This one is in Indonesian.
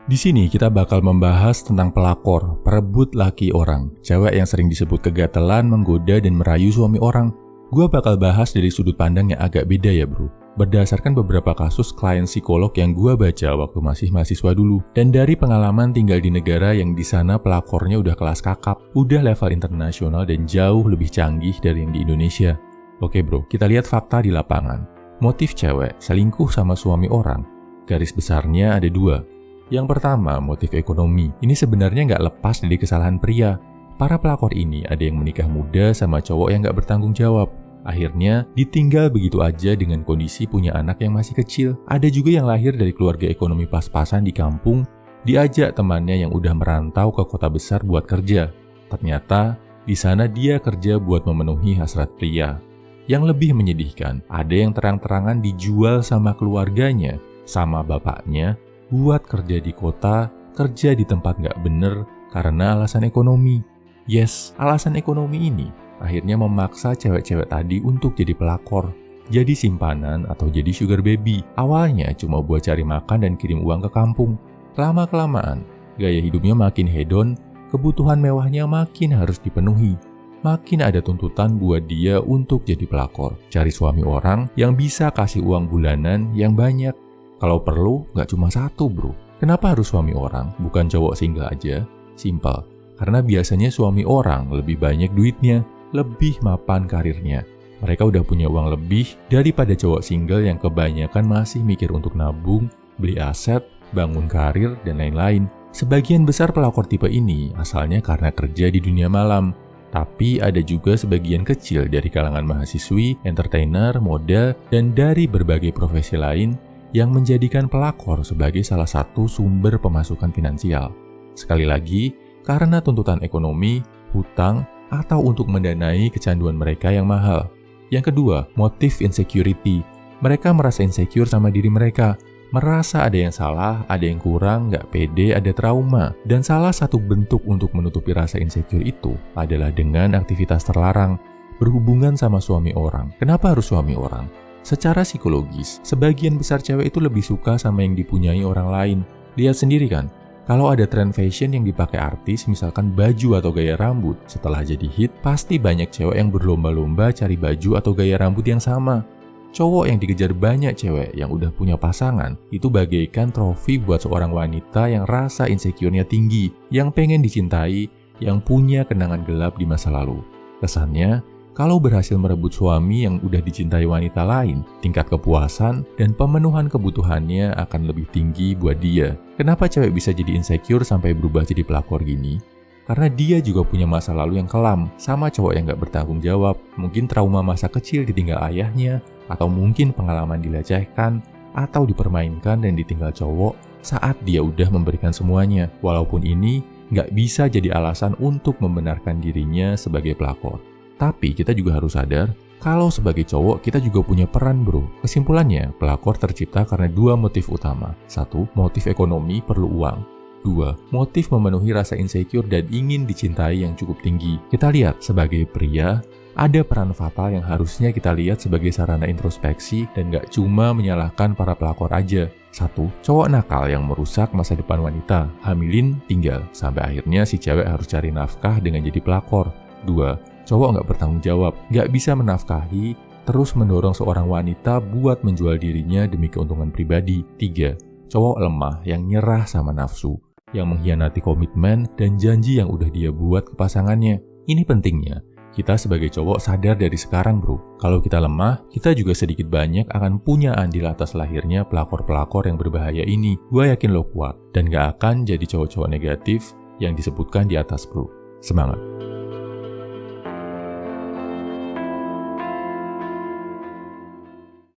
Di sini kita bakal membahas tentang pelakor, perebut laki orang, cewek yang sering disebut kegatelan, menggoda, dan merayu suami orang. Gua bakal bahas dari sudut pandang yang agak beda ya bro, berdasarkan beberapa kasus klien psikolog yang gua baca waktu masih mahasiswa dulu, dan dari pengalaman tinggal di negara yang di sana pelakornya udah kelas kakap, udah level internasional dan jauh lebih canggih dari yang di Indonesia. Oke bro, kita lihat fakta di lapangan. Motif cewek selingkuh sama suami orang, garis besarnya ada dua. Yang pertama, motif ekonomi. Ini sebenarnya nggak lepas dari kesalahan pria. Para pelakor ini ada yang menikah muda sama cowok yang nggak bertanggung jawab. Akhirnya, ditinggal begitu aja dengan kondisi punya anak yang masih kecil. Ada juga yang lahir dari keluarga ekonomi pas-pasan di kampung, diajak temannya yang udah merantau ke kota besar buat kerja. Ternyata, di sana dia kerja buat memenuhi hasrat pria. Yang lebih menyedihkan, ada yang terang-terangan dijual sama keluarganya, sama bapaknya, buat kerja di kota, kerja di tempat nggak bener karena alasan ekonomi. Yes, alasan ekonomi ini akhirnya memaksa cewek-cewek tadi untuk jadi pelakor, jadi simpanan atau jadi sugar baby. Awalnya cuma buat cari makan dan kirim uang ke kampung. Lama-kelamaan, gaya hidupnya makin hedon, kebutuhan mewahnya makin harus dipenuhi. Makin ada tuntutan buat dia untuk jadi pelakor, cari suami orang yang bisa kasih uang bulanan yang banyak. Kalau perlu, nggak cuma satu bro. Kenapa harus suami orang, bukan cowok single aja? Simpel, karena biasanya suami orang lebih banyak duitnya, lebih mapan karirnya. Mereka udah punya uang lebih daripada cowok single yang kebanyakan masih mikir untuk nabung, beli aset, bangun karir, dan lain-lain. Sebagian besar pelakor tipe ini asalnya karena kerja di dunia malam. Tapi ada juga sebagian kecil dari kalangan mahasiswi, entertainer, model, dan dari berbagai profesi lain yang menjadikan pelakor sebagai salah satu sumber pemasukan finansial. Sekali lagi, karena tuntutan ekonomi, hutang, atau untuk mendanai kecanduan mereka yang mahal. Yang kedua, motif insecurity. Mereka merasa insecure sama diri mereka, merasa ada yang salah, ada yang kurang, nggak pede, ada trauma. Dan salah satu bentuk untuk menutupi rasa insecure itu adalah dengan aktivitas terlarang, berhubungan sama suami orang. Kenapa harus suami orang? Secara psikologis, sebagian besar cewek itu lebih suka sama yang dipunyai orang lain. Lihat sendiri kan, kalau ada tren fashion yang dipakai artis, misalkan baju atau gaya rambut, setelah jadi hit, pasti banyak cewek yang berlomba-lomba cari baju atau gaya rambut yang sama. Cowok yang dikejar banyak cewek yang udah punya pasangan, itu bagaikan trofi buat seorang wanita yang rasa insecure-nya tinggi, yang pengen dicintai, yang punya kenangan gelap di masa lalu. Kesannya, kalau berhasil merebut suami yang udah dicintai wanita lain, tingkat kepuasan dan pemenuhan kebutuhannya akan lebih tinggi buat dia. Kenapa cewek bisa jadi insecure sampai berubah jadi pelakor gini? Karena dia juga punya masa lalu yang kelam, sama cowok yang gak bertanggung jawab. Mungkin trauma masa kecil ditinggal ayahnya, atau mungkin pengalaman dilecehkan, atau dipermainkan dan ditinggal cowok saat dia udah memberikan semuanya. Walaupun ini gak bisa jadi alasan untuk membenarkan dirinya sebagai pelakor. Tapi kita juga harus sadar, kalau sebagai cowok kita juga punya peran bro. Kesimpulannya, pelakor tercipta karena dua motif utama. Satu, motif ekonomi perlu uang. Dua, motif memenuhi rasa insecure dan ingin dicintai yang cukup tinggi. Kita lihat, sebagai pria, ada peran fatal yang harusnya kita lihat sebagai sarana introspeksi dan gak cuma menyalahkan para pelakor aja. Satu, cowok nakal yang merusak masa depan wanita, hamilin, tinggal, sampai akhirnya si cewek harus cari nafkah dengan jadi pelakor. Dua, cowok nggak bertanggung jawab, nggak bisa menafkahi, terus mendorong seorang wanita buat menjual dirinya demi keuntungan pribadi. Tiga, cowok lemah yang nyerah sama nafsu, yang mengkhianati komitmen dan janji yang udah dia buat ke pasangannya. Ini pentingnya, kita sebagai cowok sadar dari sekarang bro, kalau kita lemah, kita juga sedikit banyak akan punya andil atas lahirnya pelakor-pelakor yang berbahaya ini. Gua yakin lo kuat, dan nggak akan jadi cowok-cowok negatif yang disebutkan di atas bro. Semangat!